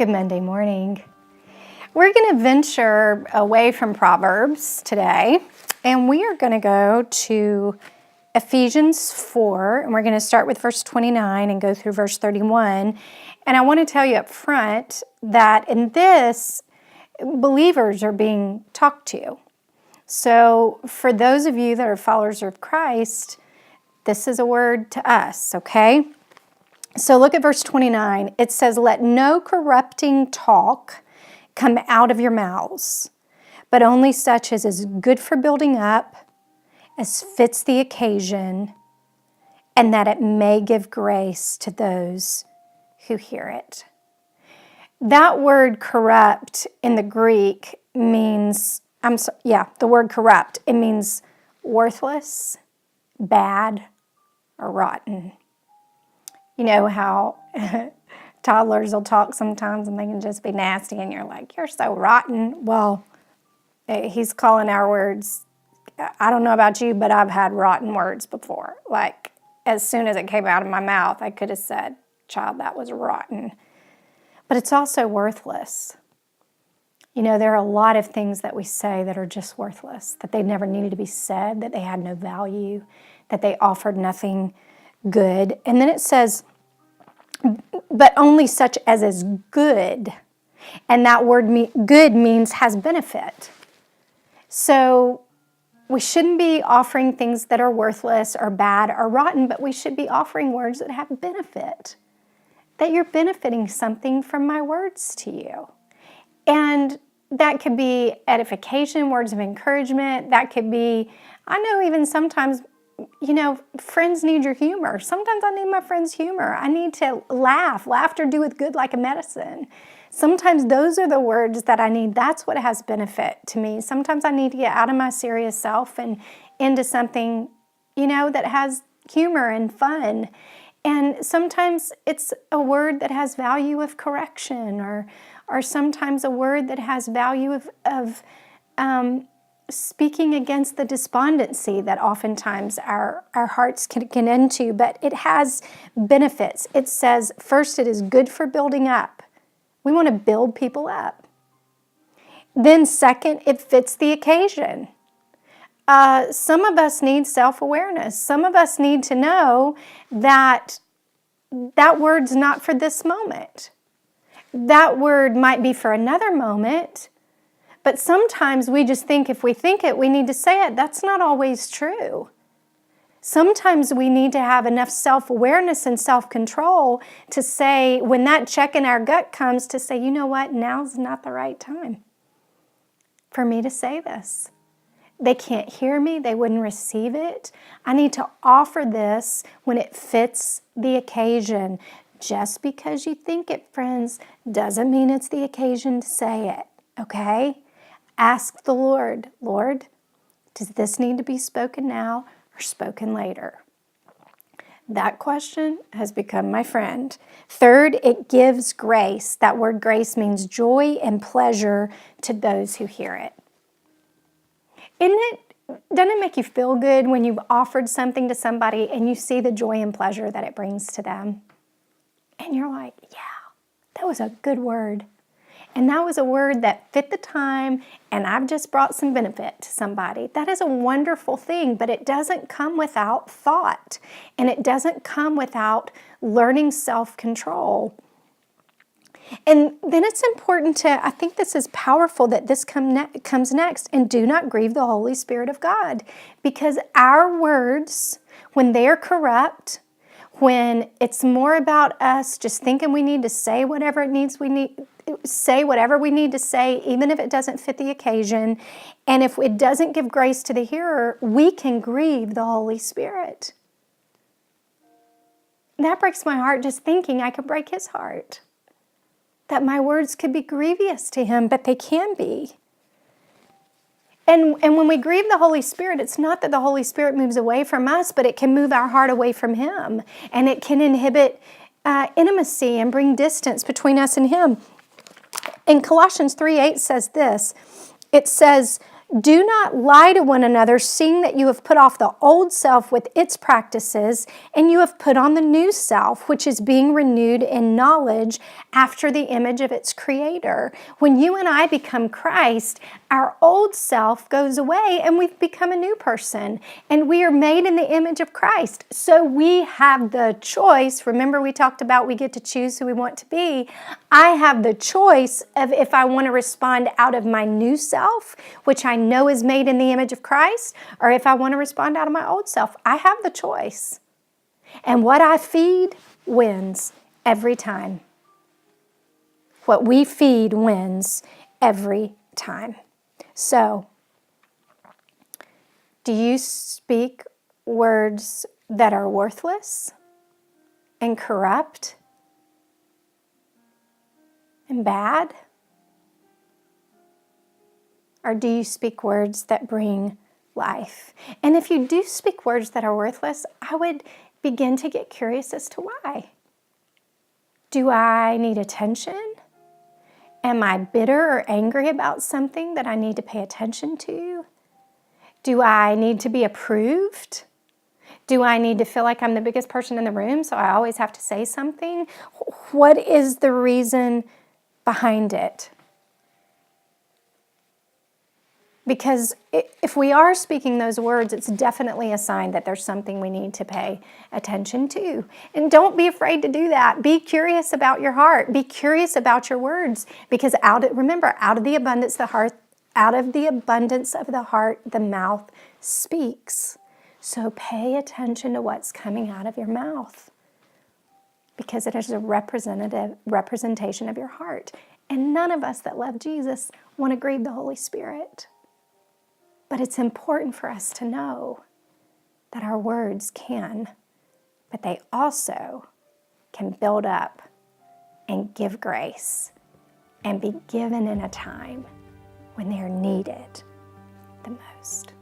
Good Monday morning. We're going to venture away from Proverbs today, and we are going to go to Ephesians 4, and we're going to start with verse 29 and go through verse 31. And I want to tell you up front that in this, believers are being talked to. So for those of you that are followers of Christ, this is a word to us, okay? So look at verse 29. It says, "Let no corrupting talk come out of your mouths, but only such as is good for building up, as fits the occasion, and that it may give grace to those who hear it." That word corrupt in the Greek means, the word corrupt, it means worthless, bad, or rotten. You know how toddlers will talk sometimes and they can just be nasty and you're like, "You're so rotten." Well, he's calling our words, I don't know about you, but I've had rotten words before. Like, as soon as it came out of my mouth, I could have said, "Child, that was rotten." But it's also worthless. You know, there are a lot of things that we say that are just worthless, that they never needed to be said, that they had no value, that they offered nothing good. And then it says, but only such as is good. And that word good means has benefit. So we shouldn't be offering things that are worthless or bad or rotten, but we should be offering words that have benefit. That you're benefiting something from my words to you. And that could be edification, words of encouragement. That could be, I know even sometimes, friends need your humor. Sometimes I need my friends' humor. I need to laugh. Laughter doeth good like a medicine. Sometimes those are the words that I need. That's what has benefit to me. Sometimes I need to get out of my serious self and into something, that has humor and fun. And sometimes it's a word that has value of correction, or sometimes a word that has value of speaking against the despondency that oftentimes our hearts can get into, but it has benefits. It says, first, it is good for building up. We want to build people up. Then second, it fits the occasion. Some of us need self-awareness. Some of us need to know that that word's not for this moment. That word might be for another moment, but sometimes we just think if we think it, we need to say it. That's not always true. Sometimes we need to have enough self-awareness and self-control to say, when that check in our gut comes, to say, you know what, now's not the right time for me to say this. They can't hear me. They wouldn't receive it. I need to offer this when it fits the occasion. Just because you think it, friends, doesn't mean it's the occasion to say it, okay? Ask the Lord, "Lord, does this need to be spoken now or spoken later?" That question has become my friend. Third, it gives grace. That word grace means joy and pleasure to those who hear it. Doesn't it make you feel good when you've offered something to somebody and you see the joy and pleasure that it brings to them? And you're like, yeah, that was a good word. And that was a word that fit the time, and I've just brought some benefit to somebody. That is a wonderful thing, but it doesn't come without thought, and it doesn't come without learning self-control. And then it's important I think this is powerful that this comes next, and do not grieve the Holy Spirit of God. Because our words, when they're corrupt, when it's more about us just thinking we need to say whatever say whatever we need to say, even if it doesn't fit the occasion, and if it doesn't give grace to the hearer, we can grieve the Holy Spirit. That breaks my heart just thinking I could break his heart. That my words could be grievous to him, but they can be. And when we grieve the Holy Spirit, it's not that the Holy Spirit moves away from us, but it can move our heart away from him. And it can inhibit intimacy and bring distance between us and him. And Colossians 3:8 says this. It says, Do not lie to one another, seeing that you have put off the old self with its practices, and you have put on the new self, which is being renewed in knowledge after the image of its creator. When you and I become Christ, our old self goes away and we've become a new person, and we are made in the image of Christ. So we have the choice. Remember, we talked about we get to choose who we want to be. I have the choice of if I want to respond out of my new self, which I know is made in the image of Christ, or if I want to respond out of my old self. I have the choice. And what I feed wins every time. What we feed wins every time. So, do you speak words that are worthless and corrupt and bad? Or do you speak words that bring life? And if you do speak words that are worthless, I would begin to get curious as to why. Do I need attention? Am I bitter or angry about something that I need to pay attention to? Do I need to be approved? Do I need to feel like I'm the biggest person in the room, so I always have to say something? What is the reason behind it? Because if we are speaking those words, it's definitely a sign that there's something we need to pay attention to. And don't be afraid to do that. Be curious about your heart. Be curious about your words. Because remember, out of the abundance of the heart, the mouth speaks. So pay attention to what's coming out of your mouth, because it is a representation of your heart. And none of us that love Jesus want to grieve the Holy Spirit. But it's important for us to know that our words can, but they also can build up and give grace and be given in a time when they are needed the most.